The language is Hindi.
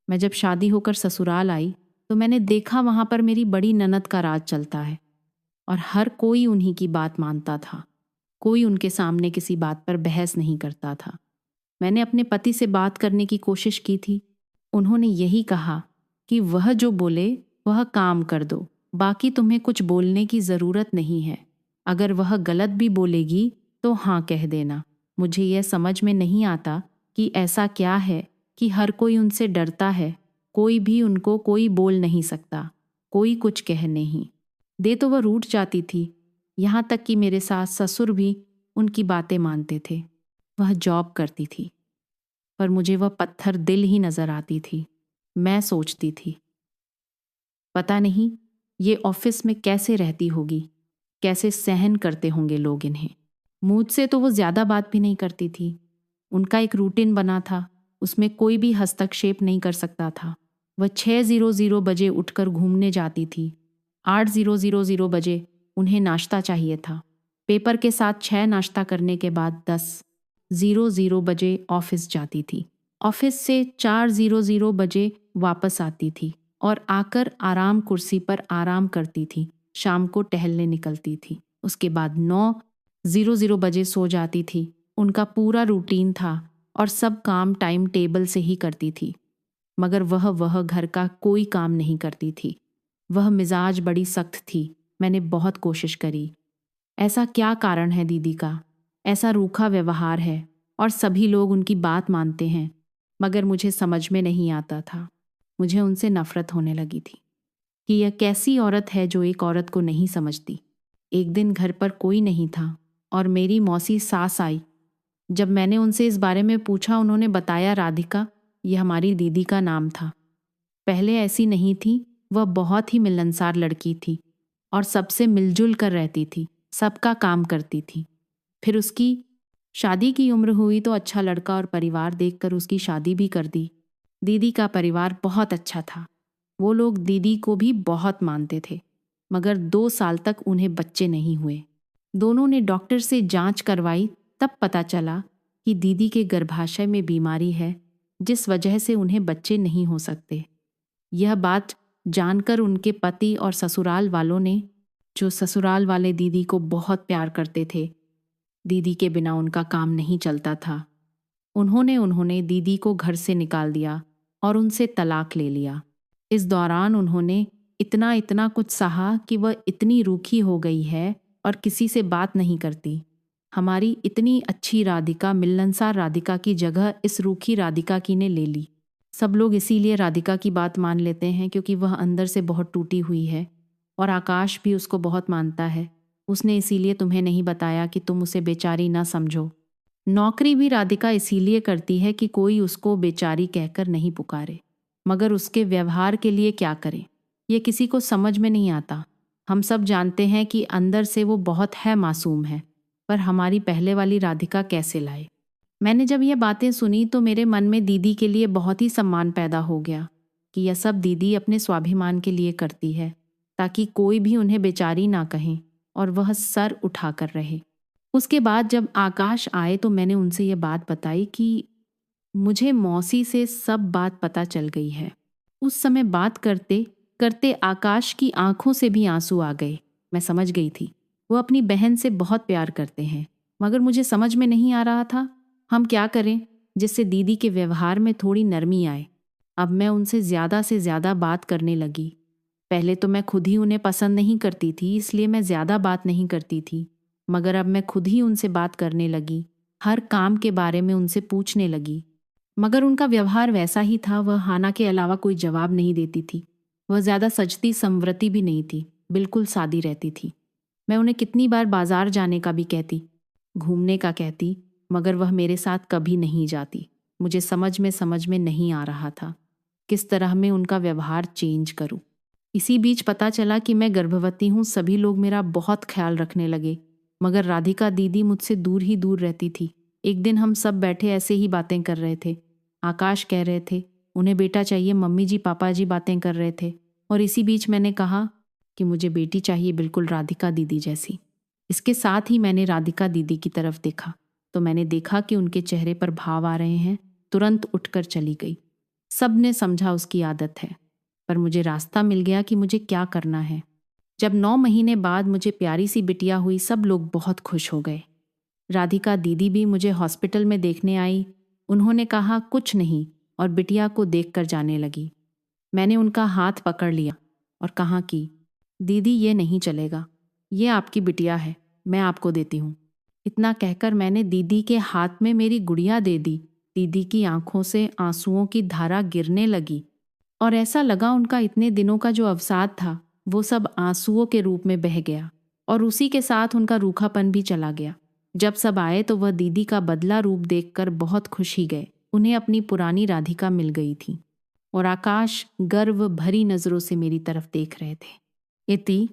मैं जब शादी होकर ससुराल आई तो मैंने देखा वहाँ पर मेरी बड़ी ननद का राज चलता है और हर कोई उन्हीं की बात मानता था। कोई उनके सामने किसी बात पर बहस नहीं करता था। मैंने अपने पति से बात करने की कोशिश की थी। उन्होंने यही कहा कि वह जो बोले वह काम कर दो, बाकी तुम्हें कुछ बोलने की ज़रूरत नहीं है। अगर वह गलत भी बोलेगी तो हाँ कह देना। मुझे यह समझ में नहीं आता कि ऐसा क्या है कि हर कोई उनसे डरता है। कोई भी उनको कोई बोल नहीं सकता, कोई कुछ कह नहीं दे तो वह रूठ जाती थी। यहाँ तक कि मेरे सास ससुर भी उनकी बातें मानते थे। वह जॉब करती थी पर मुझे वह पत्थर दिल ही नजर आती थी। मैं सोचती थी पता नहीं ये ऑफिस में कैसे रहती होगी, कैसे सहन करते होंगे लोग इन्हें। मुझसे तो वो ज़्यादा बात भी नहीं करती थी। उनका एक रूटीन बना था, उसमें कोई भी हस्तक्षेप नहीं कर सकता था। वह 6:00 बजे उठकर घूमने जाती थी। 8:00 बजे उन्हें नाश्ता चाहिए था। पेपर के साथ 6 नाश्ता करने के बाद 10:00 बजे ऑफिस जाती थी। ऑफिस से 4:00 बजे वापस आती थी और आकर आराम कुर्सी पर आराम करती थी। शाम को टहलने निकलती थी। उसके बाद 9:00 बजे सो जाती थी। उनका पूरा रूटीन था और सब काम टाइम टेबल से ही करती थी। मगर वह घर का कोई काम नहीं करती थी। वह मिजाज बड़ी सख्त थी। मैंने बहुत कोशिश करी। ऐसा क्या कारण है दीदी का? ऐसा रूखा व्यवहार है और सभी लोग उनकी बात मानते हैं, मगर मुझे समझ में नहीं आता था। मुझे उनसे नफरत होने लगी थी कि यह कैसी औरत है जो एक औरत को नहीं समझती। एक दिन घर पर कोई नहीं था और मेरी मौसी सास आई। जब मैंने उनसे इस बारे में पूछा, उन्होंने बताया राधिका, यह हमारी दीदी का नाम था। पहले ऐसी नहीं थी। वह बहुत ही मिलनसार लड़की थी और सबसे मिलजुल कर रहती थी, सबका काम करती थी। फिर उसकी शादी की उम्र हुई तो अच्छा लड़का और परिवार देखकर उसकी शादी भी कर दी। दीदी का परिवार बहुत अच्छा था। वो लोग दीदी को भी बहुत मानते थे, मगर 2 साल तक उन्हें बच्चे नहीं हुए। दोनों ने डॉक्टर से जांच करवाई, तब पता चला कि दीदी के गर्भाशय में बीमारी है, जिस वजह से उन्हें बच्चे नहीं हो सकते। यह बात जानकर उनके पति और ससुराल वालों ने, जो ससुराल वाले दीदी को बहुत प्यार करते थे, दीदी के बिना उनका काम नहीं चलता था, उन्होंने दीदी को घर से निकाल दिया और उनसे तलाक ले लिया। इस दौरान उन्होंने इतना इतना कुछ सहा कि वह इतनी रूखी हो गई है और किसी से बात नहीं करती। हमारी इतनी अच्छी राधिका, मिलनसार राधिका की जगह इस रूखी राधिका की ने ले ली। सब लोग इसीलिए राधिका की बात मान लेते हैं क्योंकि वह अंदर से बहुत टूटी हुई है और आकाश भी उसको बहुत मानता है। उसने इसीलिए तुम्हें नहीं बताया कि तुम उसे बेचारी ना समझो। नौकरी भी राधिका इसीलिए करती है कि कोई उसको बेचारी कहकर नहीं पुकारे, मगर उसके व्यवहार के लिए क्या करें, यह किसी को समझ में नहीं आता। हम सब जानते हैं कि अंदर से वो बहुत है मासूम है, पर हमारी पहले वाली राधिका कैसे लाए। मैंने जब ये बातें सुनी तो मेरे मन में दीदी के लिए बहुत ही सम्मान पैदा हो गया कि यह सब दीदी अपने स्वाभिमान के लिए करती है, ताकि कोई भी उन्हें बेचारी ना कहे और वह सर उठाकर रहे। उसके बाद जब आकाश आए तो मैंने उनसे ये बात बताई कि मुझे मौसी से सब बात पता चल गई है। उस समय बात करते करते आकाश की आंखों से भी आंसू आ गए। मैं समझ गई थी वो अपनी बहन से बहुत प्यार करते हैं, मगर मुझे समझ में नहीं आ रहा था हम क्या करें जिससे दीदी के व्यवहार में थोड़ी नरमी आए। अब मैं उनसे से ज़्यादा बात करने लगी। पहले तो मैं खुद ही उन्हें पसंद नहीं करती थी, इसलिए मैं ज़्यादा बात नहीं करती थी, मगर अब मैं खुद ही उनसे बात करने लगी। हर काम के बारे में उनसे पूछने लगी। मगर उनका व्यवहार वैसा ही था। वह हाना के अलावा कोई जवाब नहीं देती थी। वह ज़्यादा सजती संवरती भी नहीं थी, बिल्कुल सादी रहती थी। मैं उन्हें कितनी बार बाजार जाने का भी कहती, घूमने का कहती, मगर वह मेरे साथ कभी नहीं जाती। मुझे समझ में नहीं आ रहा था किस तरह मैं उनका व्यवहार चेंज करूं। इसी बीच पता चला कि मैं गर्भवती हूं। सभी लोग मेरा बहुत ख्याल रखने लगे, मगर राधिका दीदी मुझसे दूर ही दूर रहती थी। एक दिन हम सब बैठे ऐसे ही बातें कर रहे थे। आकाश कह रहे थे उन्हें बेटा चाहिए, मम्मी जी पापा जी बातें कर रहे थे, और इसी बीच मैंने कहा कि मुझे बेटी चाहिए, बिल्कुल राधिका दीदी जैसी। इसके साथ ही मैंने राधिका दीदी की तरफ देखा तो मैंने देखा कि उनके चेहरे पर भाव आ रहे हैं। तुरंत उठकर चली गई। सब ने समझा उसकी आदत है, पर मुझे रास्ता मिल गया कि मुझे क्या करना है। जब 9 महीने बाद मुझे प्यारी सी बिटिया हुई, सब लोग बहुत खुश हो गए। राधिका दीदी भी मुझे हॉस्पिटल में देखने आई। उन्होंने कहा कुछ नहीं और बिटिया को देखकर जाने लगी। मैंने उनका हाथ पकड़ लिया और कहा कि दीदी ये नहीं चलेगा, ये आपकी बिटिया है, मैं आपको देती हूँ। इतना कहकर मैंने दीदी के हाथ में मेरी गुड़िया दे दी। दीदी की आंखों से आंसुओं की धारा गिरने लगी और ऐसा लगा उनका इतने दिनों का जो अवसाद था वो सब आंसुओं के रूप में बह गया और उसी के साथ उनका रूखापन भी चला गया। जब सब आए तो वह दीदी का बदला रूप देखकर बहुत खुश ही गए। उन्हें अपनी पुरानी राधिका मिल गई थी और आकाश गर्व भरी नजरों से मेरी तरफ देख रहे थे। इति